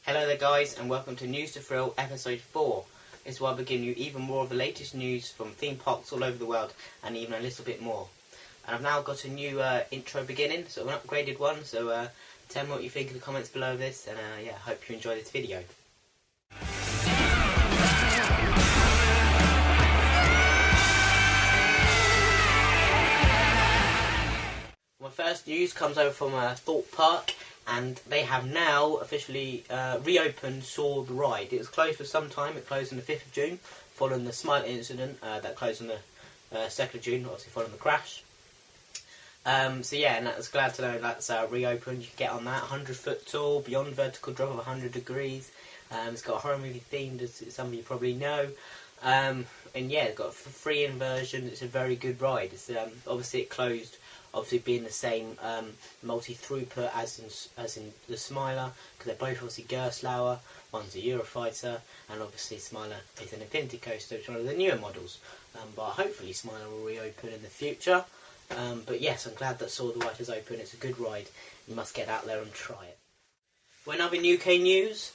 Hello there guys, and welcome to News to Thrill episode 4. This is where I'll be giving you even more of the latest news from theme parks all over the world, and even a little bit more. And I've now got a new intro beginning, so an upgraded one, so tell me what you think in the comments below this, and yeah, I hope you enjoy this video. My first news comes over from Thorpe Park, and they have now officially reopened Soar the ride. It was closed for some time. It closed on the 5th of June, following the Smile incident that closed on the 2nd of June, obviously following the crash. So yeah, and that's glad to know that's reopened. You can get on that, 100-foot tall, beyond vertical drop of 100 degrees. It's got a horror movie themed, as some of you probably know. And yeah, it's got a free inversion. It's a very good ride. It's obviously it closed, obviously being the same multi-throughput as in the Smiler, because they're both obviously Gerstlauer. One's a Eurofighter, and obviously Smiler is an Infinity Coaster, which is one of the newer models. But hopefully Smiler will reopen in the future. But yes, I'm glad that Soar the Ride is open. It's a good ride. You must get out there and try it. Well, another UK news.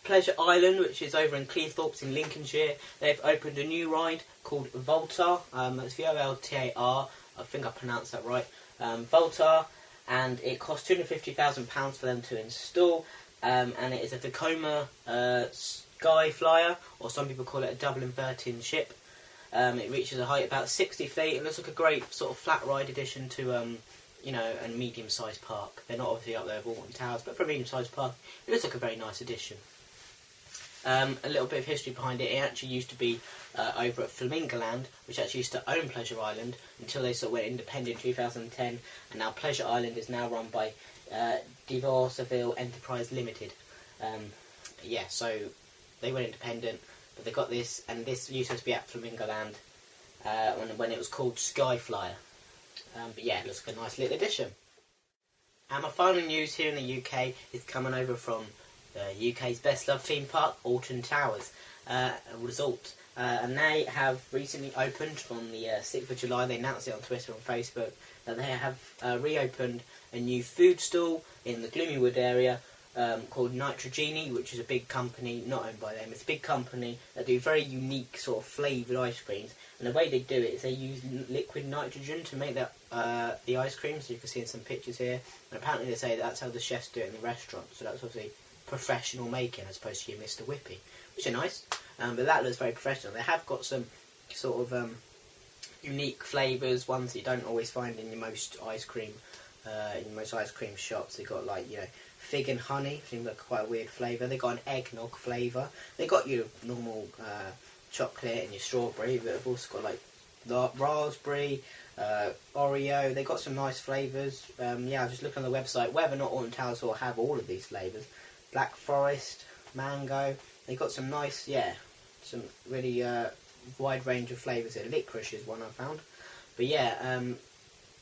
Pleasure Island, which is over in Cleethorpes in Lincolnshire, they've opened a new ride called Voltar. That's Voltar. I think I pronounced that right. Voltar, and it costs £250,000 for them to install. And it is a Tacoma Sky Flyer, or some people call it a double inverting ship. It reaches a height of about 60 feet. It looks like a great sort of flat ride addition to you know, a medium-sized park. They're not obviously up there with Alton Towers, but for a medium-sized park, it looks like a very nice addition. A little bit of history behind it. It actually used to be over at Flamingoland, which actually used to own Pleasure Island until they sort of went independent in 2010, and now Pleasure Island is now run by Seville Enterprise Limited. Yeah, so they went independent, but they got this, and this used to be at Flamingoland when it was called Sky Flyer. But yeah, it looks like a nice little addition. And my final news here in the UK is coming over from the UK's best loved theme park, Alton Towers, Resort. And they have recently opened on the 6th of July. They announced it on Twitter and Facebook that they have reopened a new food stall in the Gloomywood area called Nitrogeni, which is a big company, not owned by them. It's a big company that do very unique sort of flavoured ice creams. And the way they do it is they use liquid nitrogen to make the ice cream, so you can see in some pictures here. And apparently they say that's how the chefs do it in the restaurant. So that's obviously professional making as opposed to your Mr. Whippy, which are nice. But that looks very professional. They have got some sort of unique flavours, ones that you don't always find in your most ice cream shops. They got, like, you know, fig and honey, seems like quite a weird flavour. They got an eggnog flavour. They got your normal chocolate and your strawberry, but they've also got like the raspberry, Oreo. They got some nice flavours. Yeah, I was just looking on the website whether or not Alton Towers will have all of these flavours. Black forest, mango. They got some nice, yeah, some really wide range of flavours here. Licorice is one I found. But yeah,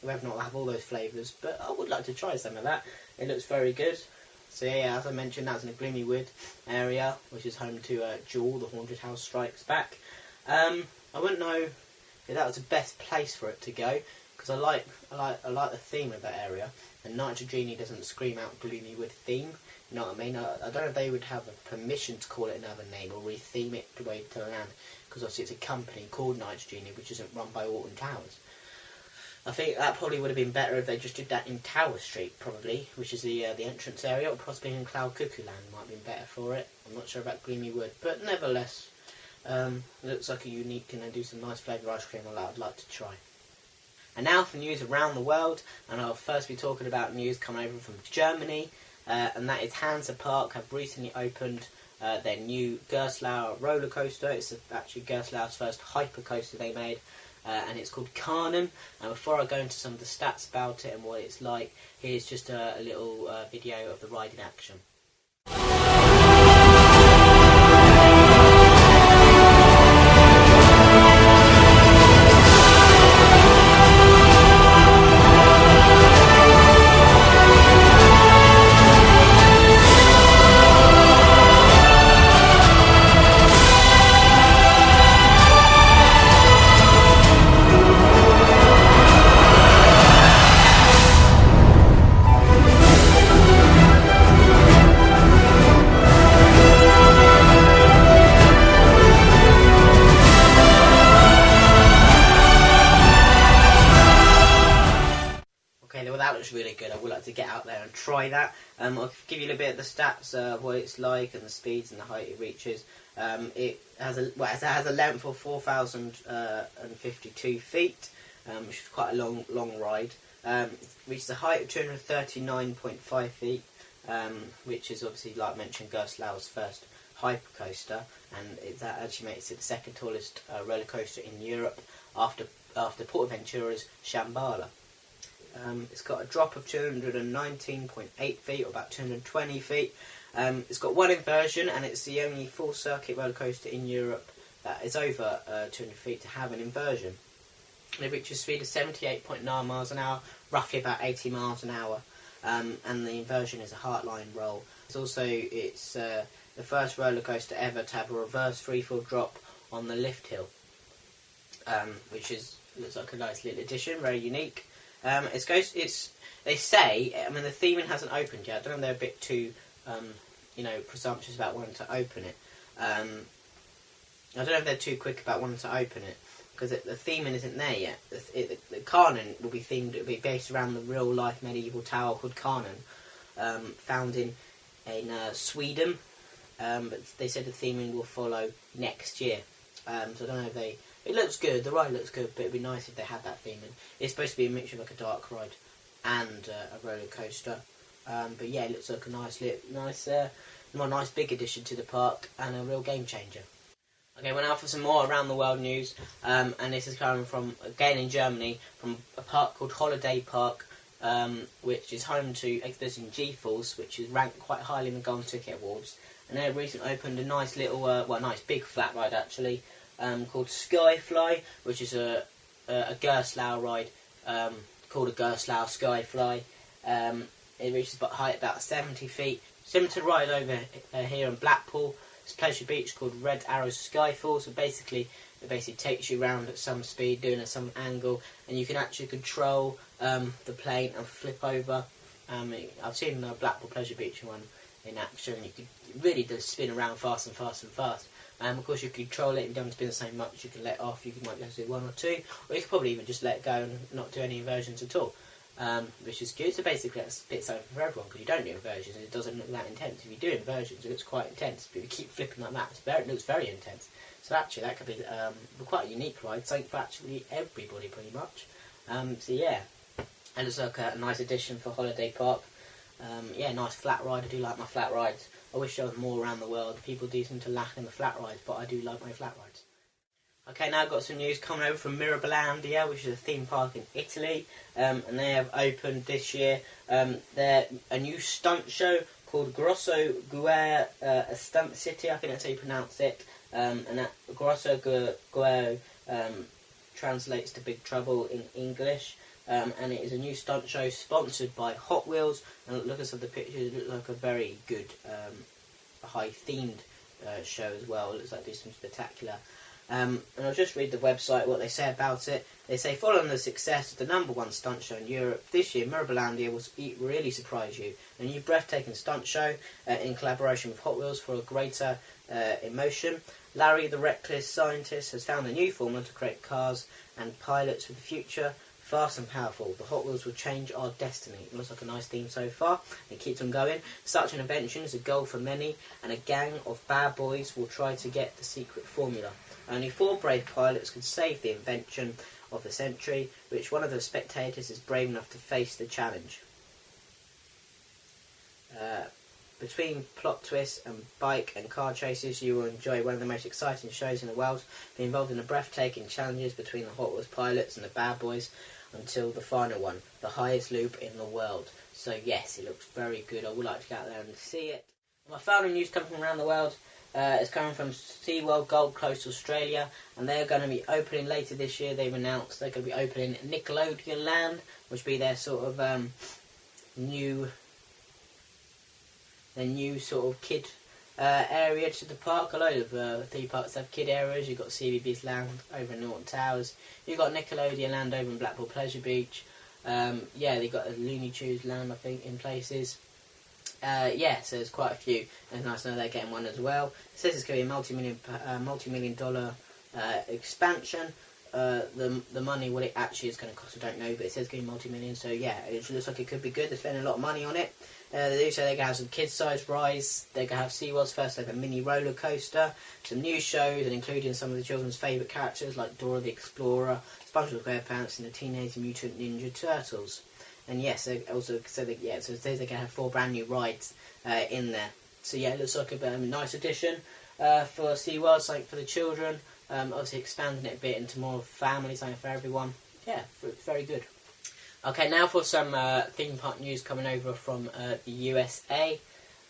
whether or not they'll have all those flavours, but I would like to try some of that. It looks very good. So yeah, as I mentioned, that's in the Gloomywood area, which is home to Jewel, the Haunted House Strikes Back. I wouldn't know if that was the best place for it to go, because I like the theme of that area. And Nitrogeni doesn't scream out Gloomywood theme. You know what I mean? I don't know if they would have a permission to call it another name or retheme it the way to the land, because obviously it's a company called Nitrogeni, which isn't run by Alton Towers. I think that probably would have been better if they just did that in Tower Street, probably, which is the entrance area, or possibly in Cloud Cuckoo Land might have been better for it. I'm not sure about Gloomywood, but nevertheless, it looks like a unique, and they do some nice flavoured ice cream that I'd like to try. And now for news around the world, and I'll first be talking about news coming over from Germany, and that is Hansa Park have recently opened their new Gerstlauer roller coaster. It's actually Gerstlauer's first hyper coaster they made. And it's called Karnin. And before I go into some of the stats about it and what it's like, here's just a little video of the ride in action. looks really good. I would like to get out there and try that. I'll give you a little bit of the stats, what it's like, and the speeds and the height it reaches. It has a length of 4,052 feet, which is quite a long ride. It reaches a height of 239.5 feet, which is obviously, like I mentioned, Gerstlauer's first hypercoaster, and that actually makes it the second tallest roller coaster in Europe after PortAventura's Shambhala. It's got a drop of 219.8 feet, or about 220 feet. It's got one inversion, and it's the only full circuit roller coaster in Europe that is over 200 feet to have an inversion. And it reaches a speed of 78.9 miles an hour, roughly about 80 miles an hour, and the inversion is a heartline roll. It's the first roller coaster ever to have a reverse freefall drop on the lift hill, which looks like a nice little addition, very unique. They say, I mean, the theming hasn't opened yet. I don't know if they're a bit too, presumptuous about wanting to open it. I don't know if they're too quick about wanting to open it, because the theming isn't there yet. The Karnin will be themed. It'll be based around the real-life medieval tower called Karnin, found in Sweden. But they said the theming will follow next year. So I don't know if it looks good. The ride looks good, but it'd be nice if they had that theming. It's supposed to be a mixture of like a dark ride and a roller coaster. But yeah, it looks like a nice big addition to the park and a real game changer. Okay, we're now for some more around the world news, and this is coming from, again in Germany, from a park called Holiday Park, which is home to Expedition G-Force, which is ranked quite highly in the Golden Ticket Awards. And they recently opened a nice little, nice big flat ride actually, called Skyfly, which is a Gerstlauer ride, called a Gerstlauer Skyfly. It reaches a height about 70 feet. Similar to the ride over here in Blackpool, it's Pleasure Beach called Red Arrows Skyfall. So basically, it takes you around at some speed, doing at some angle, and you can actually control the plane and flip over. I've seen the Blackpool Pleasure Beach one in action. You could really just spin around fast and fast and fast. Of course, you can control it. You don't spin so much. You can let off. You might just do one or two, or you could probably even just let it go and not do any inversions at all, which is good. So basically, that's a bit something for everyone, because you don't do inversions and it doesn't look that intense. If you do inversions, it looks quite intense. But if you keep flipping like that, it looks very intense. So actually, that could be quite a unique ride, something for actually everybody, pretty much. So yeah, it looks like a nice addition for Holiday Park. Nice flat ride. I do like my flat rides. I wish there was more around the world. People do seem to lack in the flat rides, but I do like my flat rides. Okay, now I've got some news coming over from Mirabilandia, which is a theme park in Italy, and they have opened this year a new stunt show called Grosso Guerre, a stunt city, I think that's how you pronounce it, and that Grosso Guerre translates to Big Trouble in English. And it is a new stunt show sponsored by Hot Wheels, and look at some of the pictures. It looks like a very good, high-themed show as well. It looks like there's some spectacular. And I'll just read the website, what they say about it. They say, following the success of the #1 stunt show in Europe, this year Mirabilandia will really surprise you. A new breathtaking stunt show in collaboration with Hot Wheels for a greater emotion. Larry, the reckless scientist, has found a new formula to create cars and pilots for the future. Fast and powerful, the Hot Wheels will change our destiny. It looks like a nice theme so far. It keeps on going. Such an invention is a goal for many, and a gang of bad boys will try to get the secret formula. Only 4 brave pilots can save the invention of the century, which one of the spectators is brave enough to face the challenge. Between plot twists and bike and car chases, you will enjoy one of the most exciting shows in the world. Be involved in the breathtaking challenges between the Hot Wheels pilots and the bad boys, until the final one, the highest loop in the world. So yes, it looks very good. I would like to get out there and see it. My final news coming from around the world is coming from Seaworld, Gold Coast, Australia, and they're going to be opening later this year. They've announced they're going to be opening Nickelodeon Land, which will be their sort of new sort of kid area to the park. A load of theme parks have kid areas. You've got CBeebies Land over in Alton Towers. You've got Nickelodeon Land over in Blackpool Pleasure Beach. They've got a Looney Tunes Land, I think, in places. So there's quite a few. And it's nice to know they're getting one as well. It says it's going to be a multi-million dollar expansion. the money, what it actually is going to cost, I don't know, but it says going to be multi-million, so yeah, it looks like it could be good. They're spending a lot of money on it. They do say they're going to have some kids-sized rides. They're going to have Seaworld's first ever mini roller coaster, some new shows, and including some of the children's favourite characters like Dora the Explorer, SpongeBob SquarePants, and the Teenage Mutant Ninja Turtles. And yes, they also said that, yeah, so it says they're going to have 4 brand new rides in there. So yeah, it looks like a nice addition for SeaWorld, something for the children. Obviously expanding it a bit into more family, something for everyone. Yeah, very good. Okay, now for some theme park news coming over from the USA.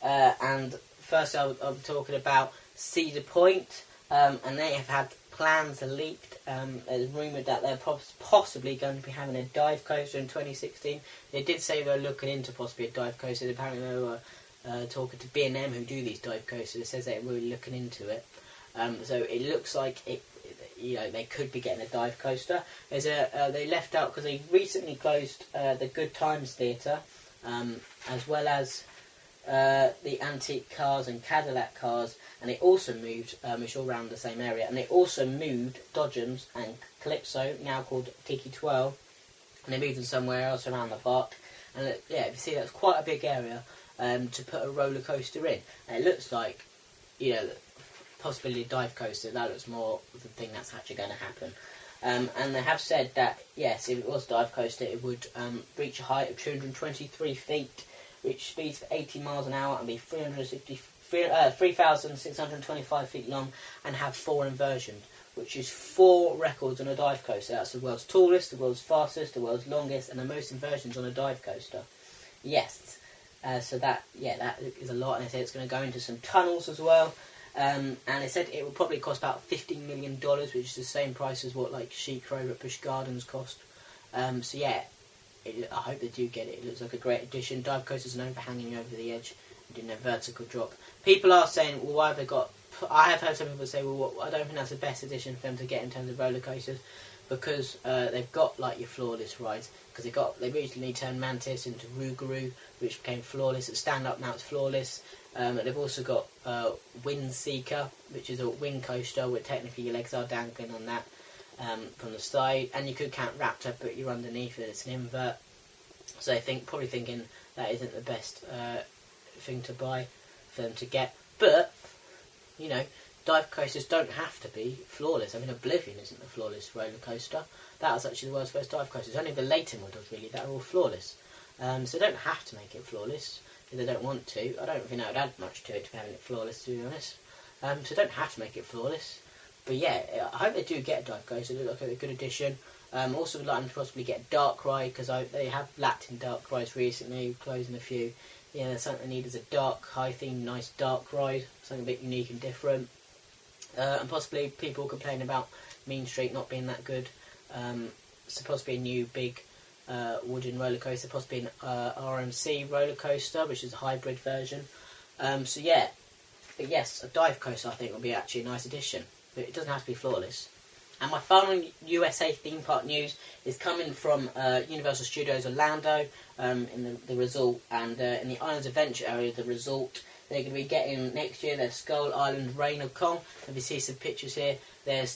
And first I'm talking about Cedar Point. And they have had plans leaked. It's rumoured that they're possibly going to be having a dive coaster in 2016. They did say they were looking into possibly a dive coaster. Apparently they were talking to B&M who do these dive coasters. It says they're really looking into it. So it looks like they could be getting a dive coaster. They left out because they recently closed the Good Times Theatre, as well as the Antique Cars and Cadillac Cars, and they also moved, which are all around the same area, and they also moved Dodgems and Calypso, now called Tiki 12, and they moved them somewhere else around the park. And yeah, if you see, that's quite a big area to put a roller coaster in, and it looks like, possibly a dive coaster. That looks more the thing that's actually going to happen. And they have said that, yes, if it was a dive coaster, it would reach a height of 223 feet, reach speeds of 80 miles an hour, and be 3,625 feet long, and have 4 inversions, which is 4 records on a dive coaster. That's the world's tallest, the world's fastest, the world's longest, and the most inversions on a dive coaster. Yes. So that is a lot, and they say it's going to go into some tunnels as well. And it said it would probably cost about $15 million, which is the same price as what like Chic Road at Busch Gardens cost. So yeah, I hope they do get it. It looks like a great addition. Dive coasters are known for hanging over the edge and doing a vertical drop. People are saying, well, why have they got... I have heard some people say, well, I don't think that's the best addition for them to get in terms of roller coasters, because they've got like your floorless rides, because they recently turned Mantis into Rougarou, which became floorless. It's stand-up, now it's floorless. They've also got Wind Seeker, which is a wing coaster where technically your legs are dangling on that from the side, and you could count Raptor, but you're underneath it. It's an invert, so probably thinking that isn't the best thing to buy for them to get. But dive coasters don't have to be flawless. I mean, Oblivion isn't a flawless roller coaster. That was actually the world's first dive coaster. It's only the later models really that are all flawless. So they don't have to make it flawless if they don't want to. I don't think that would add much to it to having it flawless, to be honest. So they don't have to make it flawless. But yeah, I hope they do get a dive coaster. It looks like a good addition. Also would like them to possibly get a dark ride, because they have lacked in dark rides recently, closing a few. Yeah, there's something they need is a dark, high theme, nice dark ride, something a bit unique and different. And possibly people complain about Mean Street not being that good. So possibly a new big wooden roller coaster, possibly an RMC roller coaster, which is a hybrid version. So yeah, but yes, a dive coaster I think would be actually a nice addition, but it doesn't have to be flawless. And my final USA theme park news is coming from Universal Studios Orlando in the resort, and in the Islands Adventure area, the resort. They're going to be getting next year their Skull Island Reign of Kong. If you see some pictures here, they're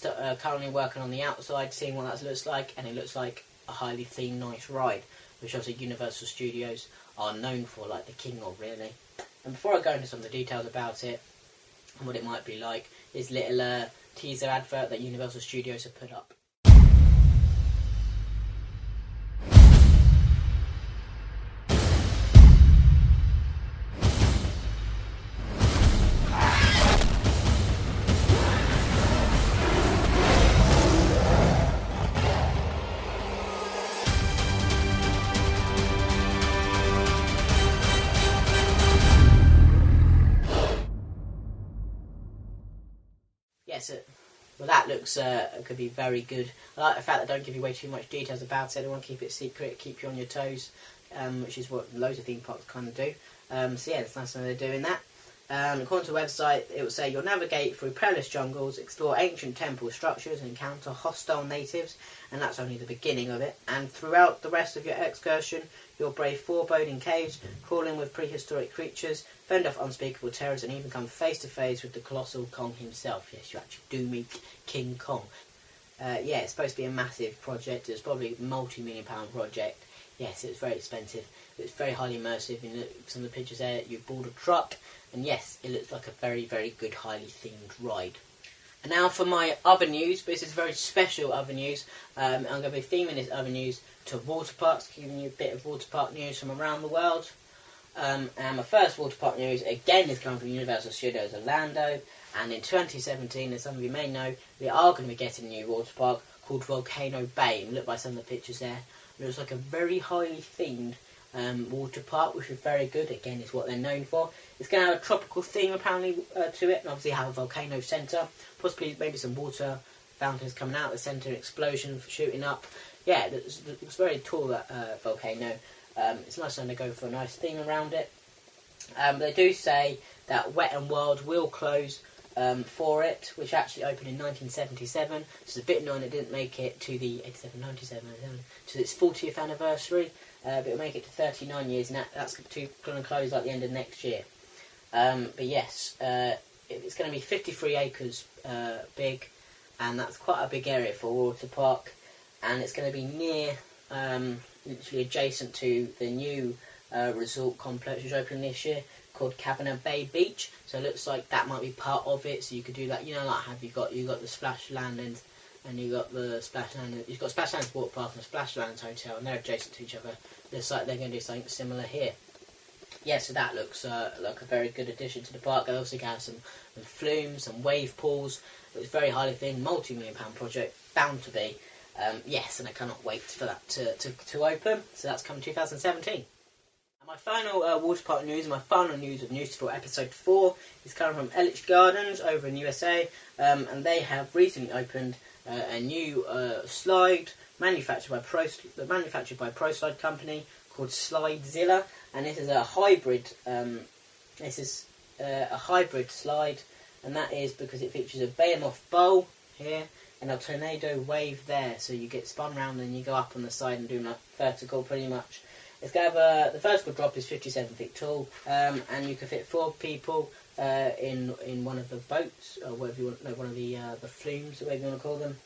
currently working on the outside, seeing what that looks like, and it looks like a highly themed, nice ride, which obviously Universal Studios are known for, like the king of, really. And before I go into some of the details about it and what it might be like, this little teaser advert that Universal Studios have put up. Yes, well that looks could be very good. I like the fact that they don't give you way too much details about it. They want to keep it secret, keep you on your toes, which is what loads of theme parks kind of do. So yeah, it's nice that they're doing that. According to the website, it will say you'll navigate through perilous jungles, explore ancient temple structures, and encounter hostile natives, and that's only the beginning of it. And throughout the rest of your excursion, you'll brave foreboding caves, crawl in with prehistoric creatures, fend off unspeakable terrors, and even come face to face with the colossal Kong himself. Yes, you actually do meet King Kong. Yeah, it's supposed to be a massive project. It's probably a multi-million-pound project. Yes, it's very expensive. It's very highly immersive. In some of the pictures there, you board a truck, and yes, it looks like a very, very good, highly themed ride. And now for my other news, but this is very special other news. I'm going to be theming this other news to water parks, giving you a bit of water park news from around the world. And my first water park news, again, is coming from Universal Studios Orlando. And in 2017, as some of you may know, we are going to be getting a new water park called Volcano Bay. And look by some of the pictures there. It looks like a very highly themed water park, which is very good. Again, it's what they're known for. It's going to have a tropical theme, apparently, to it. And obviously have a volcano centre. Possibly maybe some water fountains coming out of the centre, explosion shooting up. Yeah, it looks very tall, that volcano. It's nice to go for a nice theme around it. They do say that Wet and Wild will close for it, which actually opened in 1977. So it's a bit annoying it didn't make it to the 97, to its 40th anniversary. But it'll make it to 39 years, and that's going to close at the end of next year. But yes, it's going to be 53 acres big, and that's quite a big area for a water park. And it's going to be near, literally adjacent to the new resort complex which opened this year, called Cabana Bay Beach. So it looks like that might be part of it. So you could do that. You know, like have you got the Splash Landings, and you got the Splash Land. You've got Splash Lands Water Park and Splash Lands Hotel, and they're adjacent to each other. Looks like they're going to do something similar here. Yeah, so that looks like a very good addition to the park. They also have some flumes, some wave pools. It's very highly themed, multi-million-pound project, bound to be. Yes, and I cannot wait for that to open. So that's coming 2017. And my final water park news, my final news of News for episode 4 is coming from Elitch Gardens over in USA, and they have recently opened a new slide manufactured by Pro Slide Company called Slidezilla, and this is a hybrid. A hybrid slide, and that is because it features a behemoth bowl here and a tornado wave there, so you get spun round and you go up on the side and do like vertical pretty much. It's going to have the vertical drop is 57 feet tall, and you can fit 4 people in one of the boats, or whatever you want, no, one of the flumes, whatever you want to call them.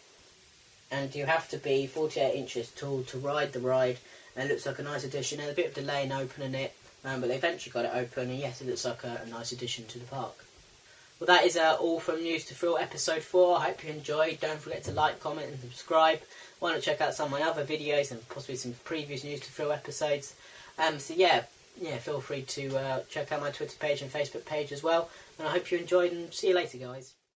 And you have to be 48 inches tall to ride the ride, and it looks like a nice addition. There's a bit of delay in opening it, but they eventually got it open, and yes, it looks like a nice addition to the park. Well, that is all from News to Thrill episode 4. I hope you enjoyed. Don't forget to like, comment and subscribe. Why not check out some of my other videos and possibly some previous News to Thrill episodes. So yeah, feel free to check out my Twitter page and Facebook page as well. And I hope you enjoyed, and see you later, guys.